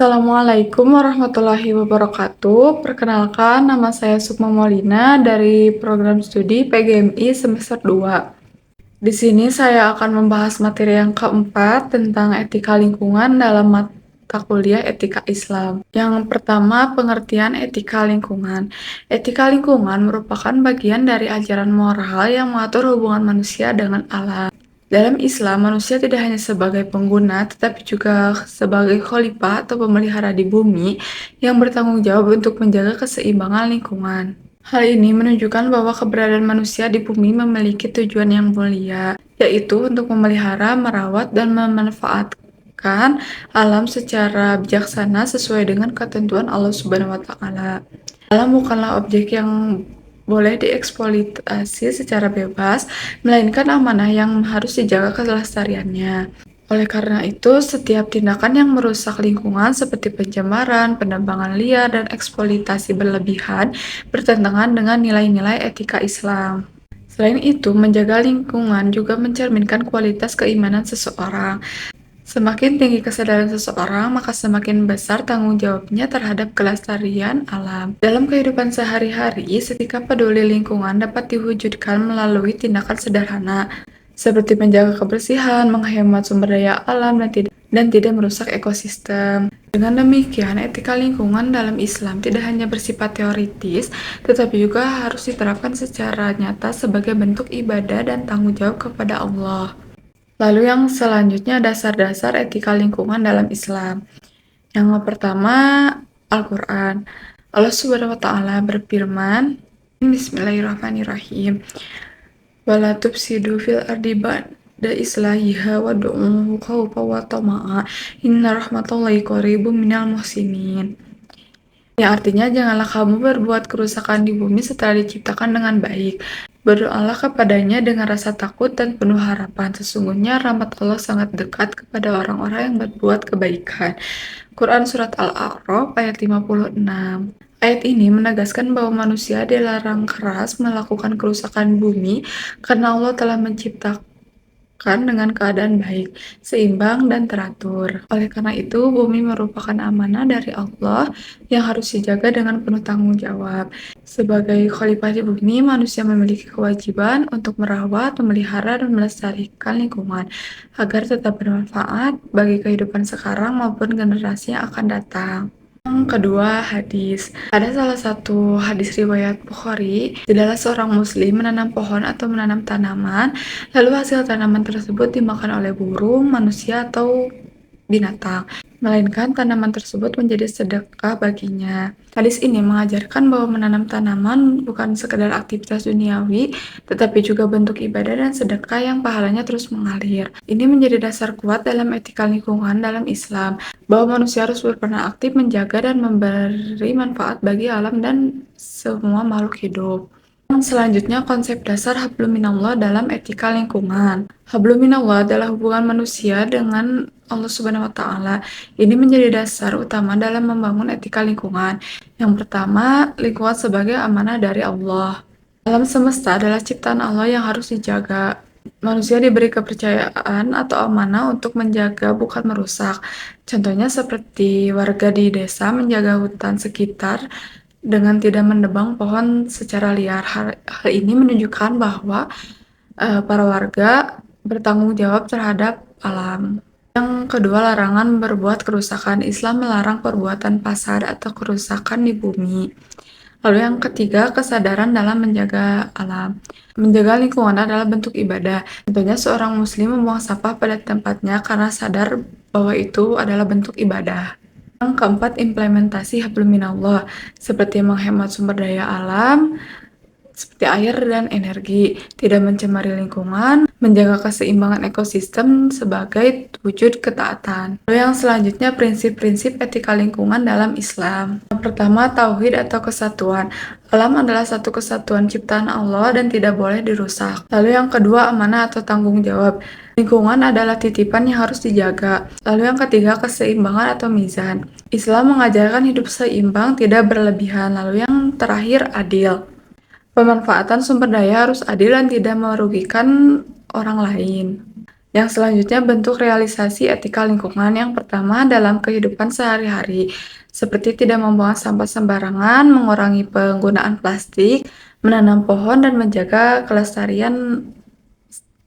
Assalamualaikum warahmatullahi wabarakatuh. Perkenalkan, nama saya Sukma Maulina dari program studi PGMI semester 2. Di sini saya akan membahas materi yang keempat tentang etika lingkungan dalam mata kuliah Etika Islam. Yang pertama, pengertian etika lingkungan. Etika lingkungan merupakan bagian dari ajaran moral yang mengatur hubungan manusia dengan alam. Dalam Islam, manusia tidak hanya sebagai pengguna, tetapi juga sebagai khalifah atau pemelihara di bumi yang bertanggung jawab untuk menjaga keseimbangan lingkungan. Hal ini menunjukkan bahwa keberadaan manusia di bumi memiliki tujuan yang mulia, yaitu untuk memelihara, merawat, dan memanfaatkan alam secara bijaksana sesuai dengan ketentuan Allah Subhanahu wa Ta'ala. Alam bukanlah objek yang boleh dieksploitasi secara bebas, melainkan amanah yang harus dijaga kelestariannya. Oleh karena itu, setiap tindakan yang merusak lingkungan seperti pencemaran, penebangan liar, dan eksploitasi berlebihan bertentangan dengan nilai-nilai etika Islam. Selain itu, menjaga lingkungan juga mencerminkan kualitas keimanan seseorang. Semakin tinggi kesadaran seseorang, maka semakin besar tanggung jawabnya terhadap kelestarian alam. Dalam kehidupan sehari-hari, sikap peduli lingkungan dapat diwujudkan melalui tindakan sederhana, seperti menjaga kebersihan, menghemat sumber daya alam, dan tidak merusak ekosistem. Dengan demikian, etika lingkungan dalam Islam tidak hanya bersifat teoritis, tetapi juga harus diterapkan secara nyata sebagai bentuk ibadah dan tanggung jawab kepada Allah. Lalu yang selanjutnya dasar-dasar etika lingkungan dalam Islam. Yang pertama, Al-Quran. Allah Subhanahu wa Ta'ala berfirman, Bismillahirrahmanirrahim. Wala tufsidu fil ardi ba'da islahiha wad'uhu khawfa wa tama'a. Inna rahmatullahi qaribum minal muhsinin. Yang artinya, janganlah kamu berbuat kerusakan di bumi setelah diciptakan dengan baik. Berdoalah kepadanya dengan rasa takut dan penuh harapan. Sesungguhnya rahmat Allah sangat dekat kepada orang-orang yang berbuat kebaikan. Quran Surat Al-A'raf ayat 56. Ayat ini menegaskan bahwa manusia dilarang keras melakukan kerusakan bumi karena Allah telah menciptakan dengan keadaan baik, seimbang, dan teratur. Oleh karena itu, bumi merupakan amanah dari Allah yang harus dijaga dengan penuh tanggung jawab. Sebagai khalifah di bumi, manusia memiliki kewajiban untuk merawat, memelihara, dan melestarikan lingkungan agar tetap bermanfaat bagi kehidupan sekarang maupun generasi yang akan datang. Yang kedua, hadis. Ada salah satu hadis riwayat Bukhari, tidaklah seorang muslim menanam pohon atau menanam tanaman, lalu hasil tanaman tersebut dimakan oleh burung, manusia, atau binatang, melainkan tanaman tersebut menjadi sedekah baginya. Hadis ini mengajarkan bahwa menanam tanaman bukan sekedar aktivitas duniawi, tetapi juga bentuk ibadah dan sedekah yang pahalanya terus mengalir. Ini menjadi dasar kuat dalam etika lingkungan dalam Islam, bahwa manusia harus berperan aktif menjaga dan memberi manfaat bagi alam dan semua makhluk hidup. Selanjutnya, konsep dasar hablum minallah dalam etika lingkungan. Hablum minallah adalah hubungan manusia dengan Allah Subhanahu wa Ta'ala. Ini menjadi dasar utama dalam membangun etika lingkungan. Yang pertama, lingkungan sebagai amanah dari Allah. Alam semesta adalah ciptaan Allah yang harus dijaga. Manusia diberi kepercayaan atau amanah untuk menjaga, bukan merusak. Contohnya seperti warga di desa menjaga hutan sekitar dengan tidak menebang pohon secara liar. Hal ini menunjukkan bahwa para warga bertanggung jawab terhadap alam. Yang kedua, larangan berbuat kerusakan. Islam melarang perbuatan fasad atau kerusakan di bumi. Lalu yang ketiga, kesadaran dalam menjaga alam. Menjaga lingkungan adalah bentuk ibadah. Contohnya seorang muslim membuang sampah pada tempatnya karena sadar bahwa itu adalah bentuk ibadah. Yang keempat, implementasi hablum minallah, seperti menghemat sumber daya alam, seperti air dan energi, tidak mencemari lingkungan, menjaga keseimbangan ekosistem sebagai wujud ketaatan. Lalu yang selanjutnya, prinsip-prinsip etika lingkungan dalam Islam. Yang pertama, tauhid atau kesatuan. Alam adalah satu kesatuan ciptaan Allah dan tidak boleh dirusak. Lalu yang kedua, amanah atau tanggung jawab. Lingkungan adalah titipan yang harus dijaga. Lalu yang ketiga, keseimbangan atau mizan. Islam mengajarkan hidup seimbang, tidak berlebihan. Lalu yang terakhir, adil. Pemanfaatan sumber daya harus adil dan tidak merugikan orang lain. Yang selanjutnya bentuk realisasi etika lingkungan. Yang pertama dalam kehidupan sehari-hari, seperti tidak membuang sampah sembarangan, mengurangi penggunaan plastik, menanam pohon, dan menjaga kelestarian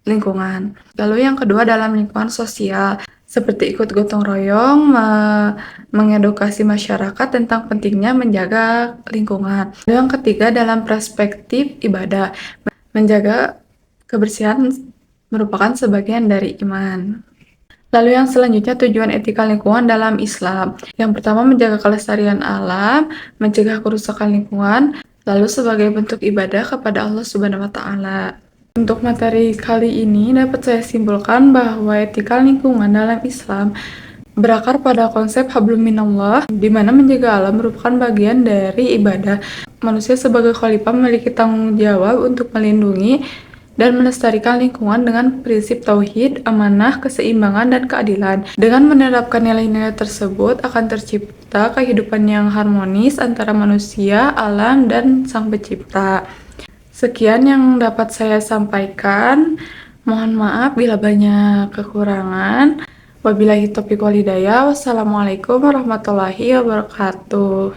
lingkungan. Lalu yang kedua dalam lingkungan sosial, seperti ikut gotong royong, mengedukasi masyarakat tentang pentingnya menjaga lingkungan. Lalu yang ketiga dalam perspektif ibadah, menjaga kebersihan merupakan sebagian dari iman. Lalu yang selanjutnya tujuan etika lingkungan dalam Islam. Yang pertama menjaga kelestarian alam, mencegah kerusakan lingkungan, lalu sebagai bentuk ibadah kepada Allah Subhanahu wa taala. Untuk materi kali ini dapat saya simpulkan bahwa etika lingkungan dalam Islam berakar pada konsep hablum minallah, di mana menjaga alam merupakan bagian dari ibadah. Manusia sebagai khalifah memiliki tanggung jawab untuk melindungi dan melestarikan lingkungan dengan prinsip tauhid, amanah, keseimbangan, dan keadilan. Dengan menerapkan nilai-nilai tersebut akan tercipta kehidupan yang harmonis antara manusia, alam, dan Sang Pencipta. Sekian yang dapat saya sampaikan. Mohon maaf bila banyak kekurangan. Wabillahi taufiq wal hidayah. Wassalamualaikum warahmatullahi wabarakatuh.